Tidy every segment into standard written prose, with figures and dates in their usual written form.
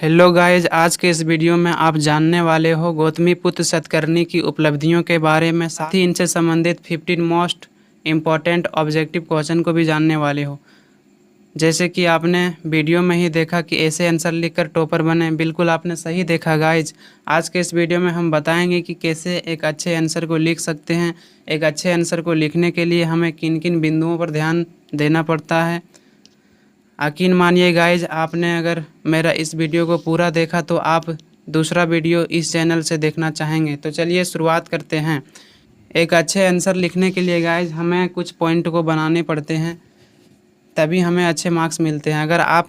Hello guys, आज के इस वीडियो में आप जानने वाले हो गौतमीपुत्र सतकर्णी की उपलब्धियों के बारे में, साथ ही इनसे संबंधित 15 मोस्ट इम्पॉर्टेंट ऑब्जेक्टिव क्वेश्चन को भी जानने वाले हो। जैसे कि आपने वीडियो में ही देखा कि ऐसे आंसर लिखकर टॉपर बने, बिल्कुल आपने सही देखा गाइज। आज के इस वीडियो में हम बताएंगे कि कैसे एक अच्छे आंसर को लिख सकते हैं। एक अच्छे आंसर को लिखने के लिए हमें किन किन बिंदुओं पर ध्यान देना पड़ता है। यकीन मानिए गाइज, आपने अगर मेरा इस वीडियो को पूरा देखा तो आप दूसरा वीडियो इस चैनल से देखना चाहेंगे। तो चलिए शुरुआत करते हैं। एक अच्छे आंसर लिखने के लिए गाइज हमें कुछ पॉइंट को बनाने पड़ते हैं, तभी हमें अच्छे मार्क्स मिलते हैं। अगर आप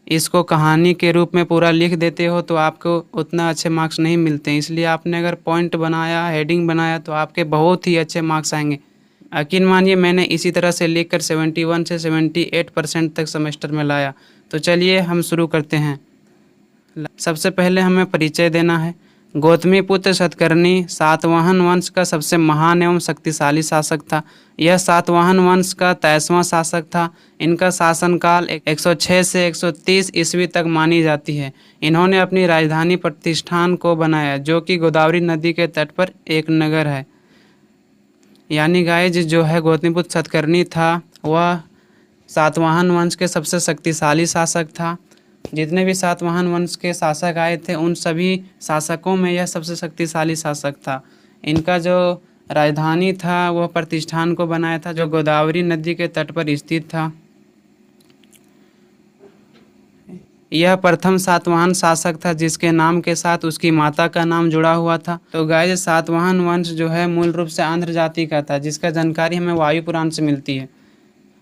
इसको कहानी के रूप में पूरा लिख देते हो तो आपको उतना अच्छे मार्क्स नहीं मिलते हैं। इसलिए आपने अगर पॉइंट बनाया, हेडिंग बनाया तो आपके बहुत ही अच्छे मार्क्स आएंगे। यकीन मानिए मैंने इसी तरह से लिखकर 71 से 78% तक सेमेस्टर में लाया। तो चलिए हम शुरू करते हैं। सबसे पहले हमें परिचय देना है। गौतमीपुत्र सतकर्णी सातवाहन वंश का सबसे महान एवं शक्तिशाली शासक था। यह सातवाहन वंश का 23वां शासक था। इनका शासनकाल 106 से 130 ईस्वी तक मानी जाती है। इन्होंने अपनी राजधानी प्रतिष्ठान को बनाया, जो कि गोदावरी नदी के तट पर एक नगर है। यानी गाइज जो है गौतमीपुत्र सतकर्णी था वह सातवाहन वंश के सबसे शक्तिशाली शासक था। जितने भी सातवाहन वंश के शासक आए थे उन सभी शासकों में यह सबसे शक्तिशाली शासक था। इनका जो राजधानी था वह प्रतिष्ठान को बनाया था, जो गोदावरी नदी के तट पर स्थित था। यह प्रथम सातवाहन शासक था जिसके नाम के साथ उसकी माता का नाम जुड़ा हुआ था। तो गाइज सातवाहन वंश जो है मूल रूप से आंध्र जाति का था, जिसका जानकारी हमें वायु पुराण से मिलती है।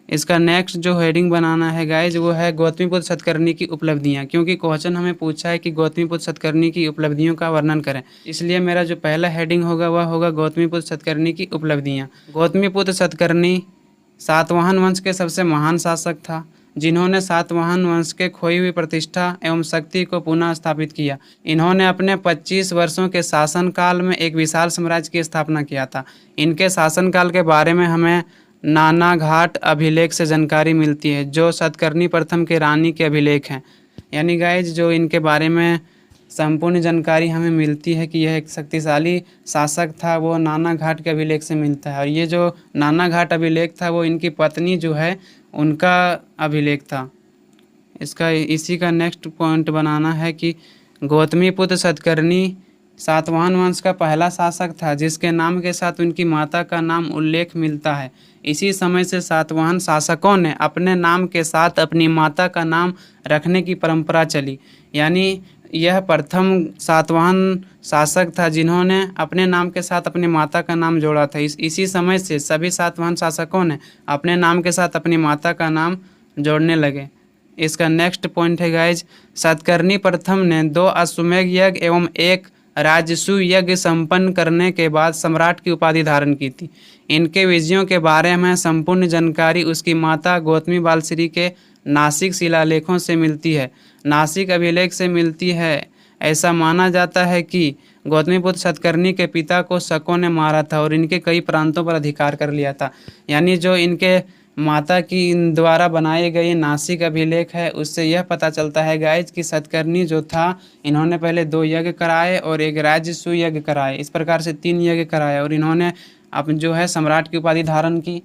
इसका नेक्स्ट जो हेडिंग बनाना है गाइज वो है गौतमीपुत्र सतकर्णी की उपलब्धियां, क्योंकि क्वेश्चन हमें पूछा है कि गौतमीपुत्र सतकर्णी की उपलब्धियों का वर्णन करें। इसलिए मेरा जो पहला हेडिंग होगा वह होगा गौतमीपुत्र सतकर्णी की उपलब्धियां। गौतमीपुत्र सतकर्णी सातवाहन वंश के सबसे महान शासक था, जिन्होंने सातवाहन वंश के खोई हुई प्रतिष्ठा एवं शक्ति को पुनः स्थापित किया। इन्होंने अपने 25 वर्षों के शासनकाल में एक विशाल साम्राज्य की स्थापना किया था। इनके शासनकाल के बारे में हमें नानाघाट अभिलेख से जानकारी मिलती है, जो सतकर्णी प्रथम के रानी के अभिलेख हैं। यानी गाइज जो इनके बारे में संपूर्ण जानकारी हमें मिलती है कि यह एक शक्तिशाली शासक था, वो नानाघाट के अभिलेख से मिलता है। और ये जो नानाघाट अभिलेख था वो इनकी पत्नी जो है उनका अभिलेख था। इसी का नेक्स्ट पॉइंट बनाना है कि गौतमीपुत्र सतकर्णी सातवाहन वंश का पहला शासक था जिसके नाम के साथ उनकी माता का नाम उल्लेख मिलता है। इसी समय से सातवाहन शासकों ने अपने नाम के साथ अपनी माता का नाम रखने की परंपरा चली। यानी यह प्रथम सातवाहन शासक था जिन्होंने अपने नाम के साथ अपनी माता का नाम जोड़ा था। इसी समय से सभी सातवाहन शासकों ने अपने नाम के साथ अपनी माता का नाम जोड़ने लगे। इसका नेक्स्ट पॉइंट है गाइज, सतकर्णी प्रथम ने 2 अश्वमेध यज्ञ एवं 1 राजसूय यज्ञ संपन्न करने के बाद सम्राट की उपाधि धारण की थी। इनके विजयों के बारे में संपूर्ण जानकारी उसकी माता गौतमी बालश्री के नासिक शिलालेखों से मिलती है, नासिक अभिलेख से मिलती है। ऐसा माना जाता है कि गौतमीपुत्र सतकर्णी के पिता को शकों ने मारा था और इनके कई प्रांतों पर अधिकार कर लिया था। यानी जो इनके माता की द्वारा बनाए गए नासिक अभिलेख है उससे यह पता चलता है गाइज कि सतकर्णी जो था इन्होंने पहले 2 यज्ञ कराए और 1 राजसूय यज्ञ कराए। इस प्रकार से 3 यज्ञ कराए और इन्होंने अब जो है सम्राट की उपाधि धारण की।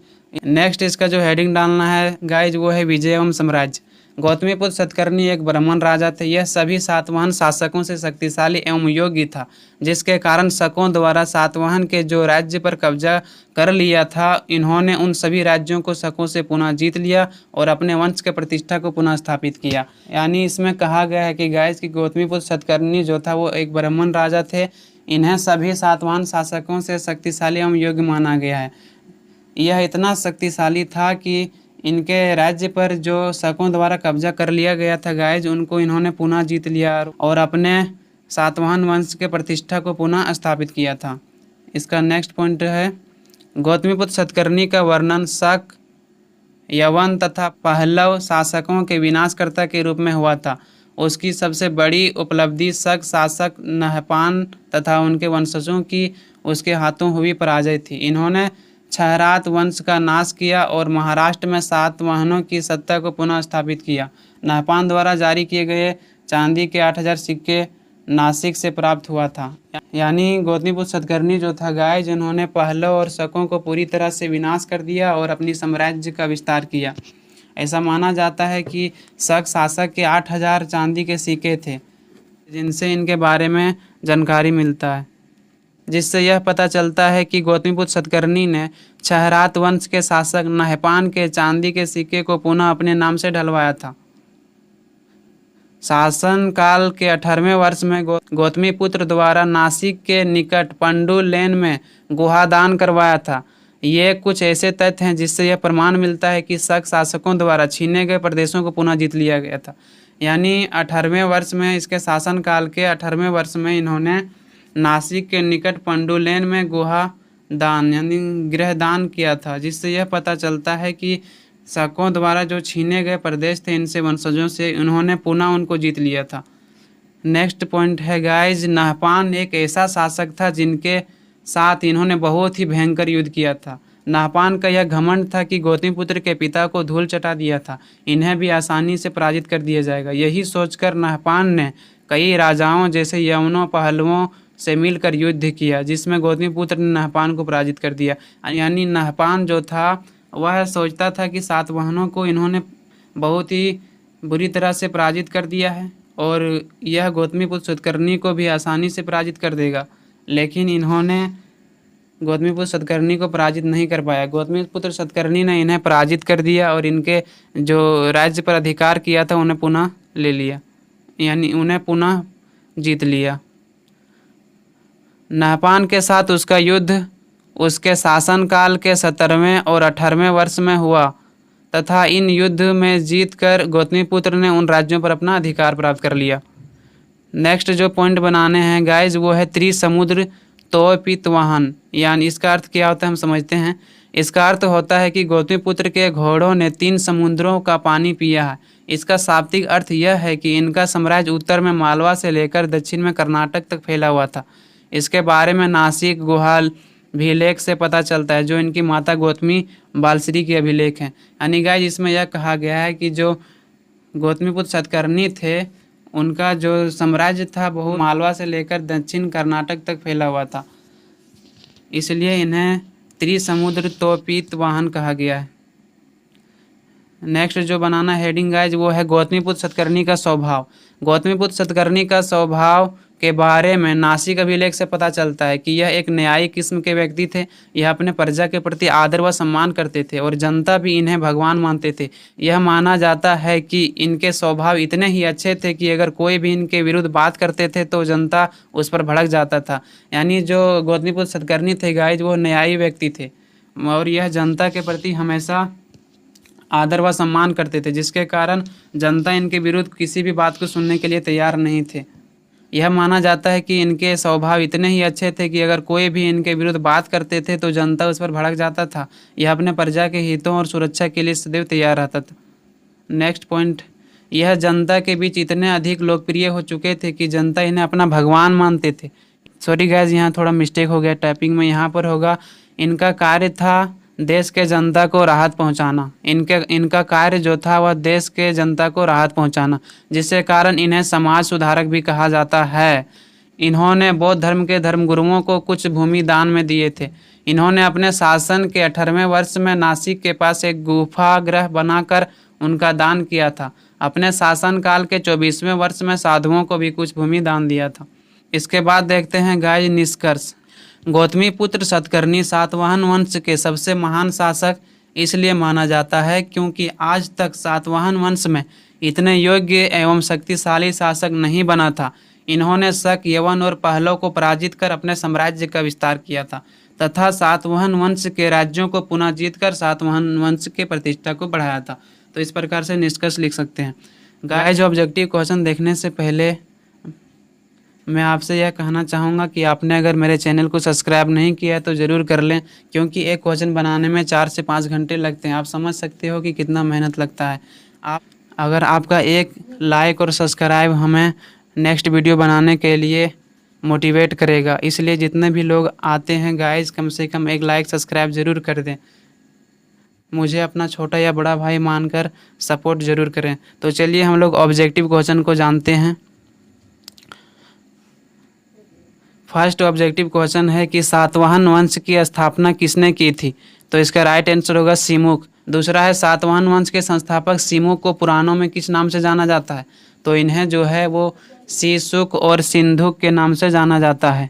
नेक्स्ट इसका जो हेडिंग डालना है गाइज वो है विजय एवं साम्राज्य। गौतमीपुत्र सतकर्णी एक ब्राह्मण राजा थे। यह सभी सातवाहन शासकों से शक्तिशाली एवं योग्य था, जिसके कारण शकों द्वारा सातवाहन के जो राज्य पर कब्जा कर लिया था इन्होंने उन सभी राज्यों को शकों से पुनः जीत लिया और अपने वंश के प्रतिष्ठा को पुनः स्थापित किया। यानी इसमें कहा गया है कि गाइस कि गौतमीपुत्र सतकर्णी जो था वो एक ब्राह्मण राजा थे। इन्हें सभी सातवाहन शासकों से शक्तिशाली एवं योग्य माना गया है। यह इतना शक्तिशाली था कि इनके राज्य पर जो शकों द्वारा कब्जा कर लिया गया था गाइज उनको इन्होंने पुनः जीत लिया और अपने सातवाहन वंश के प्रतिष्ठा को पुनः स्थापित किया था। इसका नेक्स्ट पॉइंट है गौतमीपुत्र सतकर्णी का वर्णन शक, यवन तथा पहलव शासकों के विनाशकर्ता के रूप में हुआ था। उसकी सबसे बड़ी उपलब्धि शक शासक नहपान तथा उनके वंशजों की उसके हाथों हुई पराजय थी। इन्होंने क्षहरात वंश का नाश किया और महाराष्ट्र में सातवाहनों की सत्ता को पुनः स्थापित किया। नहपान द्वारा जारी किए गए चांदी के 8000 सिक्के नासिक से प्राप्त हुआ था। यानी गौतमीपुत्र सतकर्णी जो था गाइज, जिन्होंने पहलों और शकों को पूरी तरह से विनाश कर दिया और अपनी साम्राज्य का विस्तार किया। ऐसा माना जाता है कि शक शासक के 8000 चांदी के सिक्के थे, जिनसे इनके बारे में जानकारी मिलता है, जिससे यह पता चलता है कि गौतमीपुत्र सतकर्णी ने क्षहरात वंश के शासक नहपान के चांदी के सिक्के को पुनः अपने नाम से ढलवाया था। शासन काल के 18वें वर्ष में गौतमीपुत्र द्वारा नासिक के निकट पंडू लेन में गुहा दान करवाया था। ये कुछ ऐसे तथ्य हैं जिससे यह प्रमाण मिलता है कि शक शासकों द्वारा छीने गए प्रदेशों को पुनः जीत लिया गया था। यानी 18वें वर्ष में, इसके शासन काल के 18वें वर्ष में इन्होंने नासिक के निकट पंडू लेन में गुहा दान यानी गृह दान किया था, जिससे यह पता चलता है कि शकों द्वारा जो छीने गए प्रदेश थे, इनसे वंशजों से इन्होंने पुनः उनको जीत लिया था। नेक्स्ट पॉइंट है गाइज, नहपान एक ऐसा शासक था जिनके साथ इन्होंने बहुत ही भयंकर युद्ध किया था। नहपान का यह घमंड था कि गौतमीपुत्र के पिता को धूल चटा दिया था, इन्हें भी आसानी से पराजित कर दिया जाएगा। यही सोचकर नहपान ने कई राजाओं जैसे यवनों पहलवों से मिलकर युद्ध किया, जिसमें गौतमीपुत्र ने नहपान को पराजित कर दिया। यानी नहपान जो था वह सोचता था कि सातवाहनों को इन्होंने बहुत ही बुरी तरह से पराजित कर दिया है और यह गौतमीपुत्र सतकर्णी को भी आसानी से पराजित कर देगा, लेकिन इन्होंने गौतमीपुत्र सतकर्णी को पराजित नहीं कर पाया। गौतमीपुत्र सतकर्णी ने इन्हें पराजित कर दिया और इनके जो राज्य पर अधिकार किया था उन्हें पुनः ले लिया, यानी उन्हें पुनः जीत लिया। नहपान के साथ उसका युद्ध उसके शासनकाल के 17वें और 18वें वर्ष में हुआ तथा इन युद्ध में जीतकर गौतमीपुत्र ने उन राज्यों पर अपना अधिकार प्राप्त कर लिया। नेक्स्ट जो पॉइंट बनाने हैं गाइज, वो है त्रिसमुद्र तोपितवाहन। यानी इसका अर्थ क्या होता है हम समझते हैं। इसका अर्थ होता है कि गौतमीपुत्र के घोड़ों ने 3 समुद्रों का पानी पिया है। इसका शाब्दिक अर्थ यह है कि इनका साम्राज्य उत्तर में मालवा से लेकर दक्षिण में कर्नाटक तक फैला हुआ था। इसके बारे में नासिक गुहा अभिलेख से पता चलता है, जो इनकी माता गौतमी बालश्री की अभिलेख हैं। यानी गाइज इसमें यह कहा गया है कि जो गौतमीपुत्र सतकर्णी थे, उनका जो साम्राज्य था बहुत मालवा से लेकर दक्षिण कर्नाटक तक फैला हुआ था, इसलिए इन्हें त्रिसमुद्र तोपितवाहन कहा गया है। नेक्स्ट जो बनाना हेडिंग गाइज, वो है गौतमीपुत्र सतकर्णी का स्वभाव। गौतमीपुत्र सतकर्णी का स्वभाव के बारे में नासिक अभिलेख से पता चलता है कि यह एक न्यायी किस्म के व्यक्ति थे। यह अपने प्रजा के प्रति आदर व सम्मान करते थे और जनता भी इन्हें भगवान मानते थे। यह माना जाता है कि इनके स्वभाव इतने ही अच्छे थे कि अगर कोई भी इनके विरुद्ध बात करते थे तो जनता उस पर भड़क जाता था। यानी जो गौतमीपुत्र सतकर्णी थे गाइज, वो न्यायी व्यक्ति थे और यह जनता के प्रति हमेशा आदर व सम्मान करते थे, जिसके कारण जनता इनके विरुद्ध किसी भी बात को सुनने के लिए तैयार नहीं थे। यह माना जाता है कि इनके स्वभाव इतने ही अच्छे थे कि अगर कोई भी इनके विरुद्ध बात करते थे तो जनता उस पर भड़क जाता था। यह अपने प्रजा के हितों और सुरक्षा के लिए सदैव तैयार रहता था। नेक्स्ट पॉइंट, यह जनता के बीच इतने अधिक लोकप्रिय हो चुके थे कि जनता इन्हें अपना भगवान मानते थे। सॉरी गाइज, यहाँ थोड़ा मिस्टेक हो गया टाइपिंग में, यहाँ पर होगा इनका कार्य था देश के जनता को राहत पहुंचाना। इनका कार्य जो था वह देश के जनता को राहत पहुंचाना, जिसके कारण इन्हें समाज सुधारक भी कहा जाता है। इन्होंने बौद्ध धर्म के धर्मगुरुओं को कुछ भूमि दान में दिए थे। इन्होंने अपने शासन के 18वें वर्ष में नासिक के पास एक गुफागृह बनाकर उनका दान किया था। अपने शासनकाल के 24वें वर्ष में साधुओं को भी कुछ भूमि दान दिया था। इसके बाद देखते हैं गाइज निष्कर्ष। गौतमीपुत्र सतकर्णी सातवाहन वंश के सबसे महान शासक इसलिए माना जाता है क्योंकि आज तक सातवाहन वंश में इतने योग्य एवं शक्तिशाली शासक नहीं बना था। इन्होंने शक, यवन और पहलव को पराजित कर अपने साम्राज्य का विस्तार किया था तथा सातवाहन वंश के राज्यों को पुनः जीतकर सातवाहन वंश के प्रतिष्ठा को बढ़ाया था। तो इस प्रकार से निष्कर्ष लिख सकते हैं। गाइस, ऑब्जेक्टिव क्वेश्चन देखने से पहले मैं आपसे यह कहना चाहूँगा कि आपने अगर मेरे चैनल को सब्सक्राइब नहीं किया है तो ज़रूर कर लें, क्योंकि एक क्वेश्चन बनाने में 4 से 5 घंटे लगते हैं। आप समझ सकते हो कि कितना मेहनत लगता है। अगर आपका एक लाइक और सब्सक्राइब हमें नेक्स्ट वीडियो बनाने के लिए मोटिवेट करेगा, इसलिए जितने भी लोग आते हैं गाइस, कम से कम एक लाइक सब्सक्राइब ज़रूर कर दें। मुझे अपना छोटा या बड़ा भाई मानकर सपोर्ट ज़रूर करें। तो चलिए हम लोग ऑब्जेक्टिव क्वेश्चन को जानते हैं। फर्स्ट ऑब्जेक्टिव क्वेश्चन है कि सातवाहन वंश की स्थापना किसने की थी? तो इसका राइट आंसर होगा सिमुक। दूसरा है सातवाहन वंश के संस्थापक सिमुक को पुराणों में किस नाम से जाना जाता है? तो इन्हें जो है वो सीसुक और सिंधुक के नाम से जाना जाता है।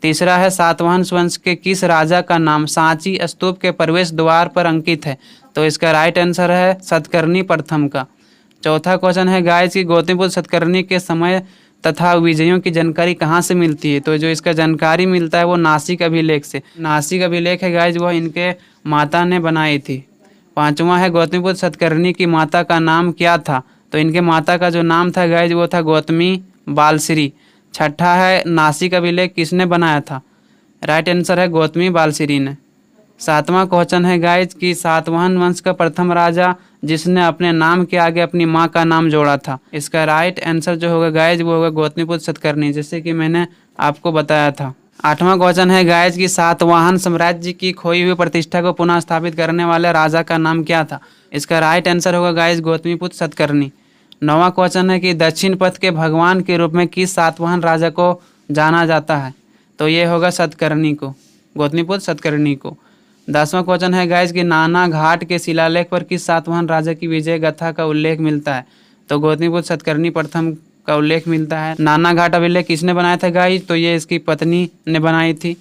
तीसरा है सातवाहन वंश के किस राजा का नाम सांची स्तूप के प्रवेश द्वार पर अंकित है? तो इसका राइट आंसर है सतकर्णी प्रथम का। चौथा क्वेश्चन है गाइस की गौतमीपुत्र सतकर्णी के समय तथा विजयों की जानकारी कहाँ से मिलती है? तो जो इसका जानकारी मिलता है वो नासिक अभिलेख से। नासिक अभिलेख है गाइस, वो इनके माता ने बनाई थी। पांचवा है गौतमीपुत्र सतकर्णी की माता का नाम क्या था? तो इनके माता का जो नाम था गाइस वो था गौतमी बालश्री। छठा है नासिक अभिलेख किसने बनाया था? राइट आंसर है गौतमी बालश्री ने। सातवां क्वेश्चन है गाइस कि सातवाहन वंश का प्रथम राजा जिसने अपने नाम के आगे अपनी माँ का नाम जोड़ा था। इसका राइट आंसर जो होगा गाइस वो होगा गौतमीपुत्र सतकर्णी, जैसे कि मैंने आपको बताया था। आठवां क्वेश्चन है गाइस कि सातवाहन साम्राज्य की खोई हुई प्रतिष्ठा को पुनः स्थापित करने वाले राजा का नाम क्या था? इसका राइट आंसर होगा गाइस गौतमीपुत्र सतकर्णी। नौवां क्वेश्चन है कि दक्षिण पथ के भगवान के रूप में किस सातवाहन राजा को जाना जाता है? तो ये होगा सतकर्णी को, गौतमीपुत्र सतकर्णी को। 10वां क्वेश्चन है गाइस कि नाना घाट के शिलालेख पर किस सातवाहन राजा की विजय गाथा का उल्लेख मिलता है? तो गौतमीपुत्र सतकर्णी प्रथम का उल्लेख मिलता है। नाना घाट अभिलेख किसने बनाया था गाइस? तो ये इसकी पत्नी ने बनाई थी।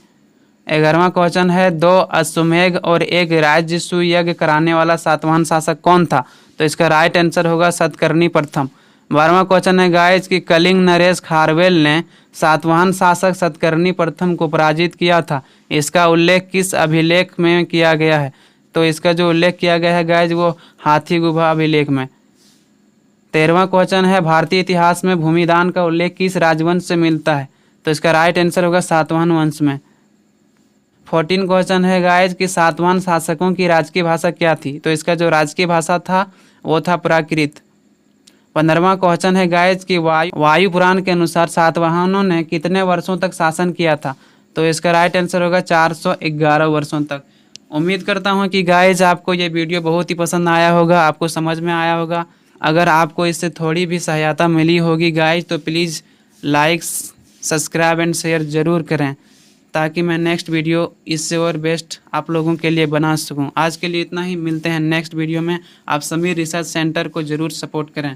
11वां क्वेश्चन है 2 अश्वमेध और 1 राजसूय यज्ञ कराने वाला सातवाहन शासक कौन था? तो इसका राइट आंसर होगा सतकर्णी प्रथम। 12वां क्वेश्चन है गाइस कि कलिंग नरेश खारवेल ने सातवाहन शासक सतकर्णी प्रथम को पराजित किया था। इसका उल्लेख किस अभिलेख में किया गया है? तो इसका जो उल्लेख किया गया है गाइस वो हाथी गुफा अभिलेख में। 13वां क्वेश्चन है भारतीय इतिहास में भूमिदान का उल्लेख किस राजवंश से मिलता है? तो इसका राइट आंसर होगा सातवाहन वंश में। 14 क्वेश्चन है गाइस कि सातवाहन शासकों की राजकीय भाषा क्या थी? तो इसका जो राजकीय भाषा था वो था प्राकृत। 15वां क्वेश्चन है गाइस कि वायु पुराण के अनुसार सातवाहनों ने कितने वर्षों तक शासन किया था? तो इसका राइट आंसर होगा 411 वर्षों तक। उम्मीद करता हूँ कि गाइस आपको ये वीडियो बहुत ही पसंद आया होगा, आपको समझ में आया होगा। अगर आपको इससे थोड़ी भी सहायता मिली होगी गाइस तो please like, subscribe and share ज़रूर करें, ताकि मैं नेक्स्ट वीडियो इससे और बेस्ट आप लोगों के लिए बना सकूं। आज के लिए इतना ही, मिलते हैं नेक्स्ट वीडियो में। आप समीर रिसर्च सेंटर को ज़रूर सपोर्ट करें।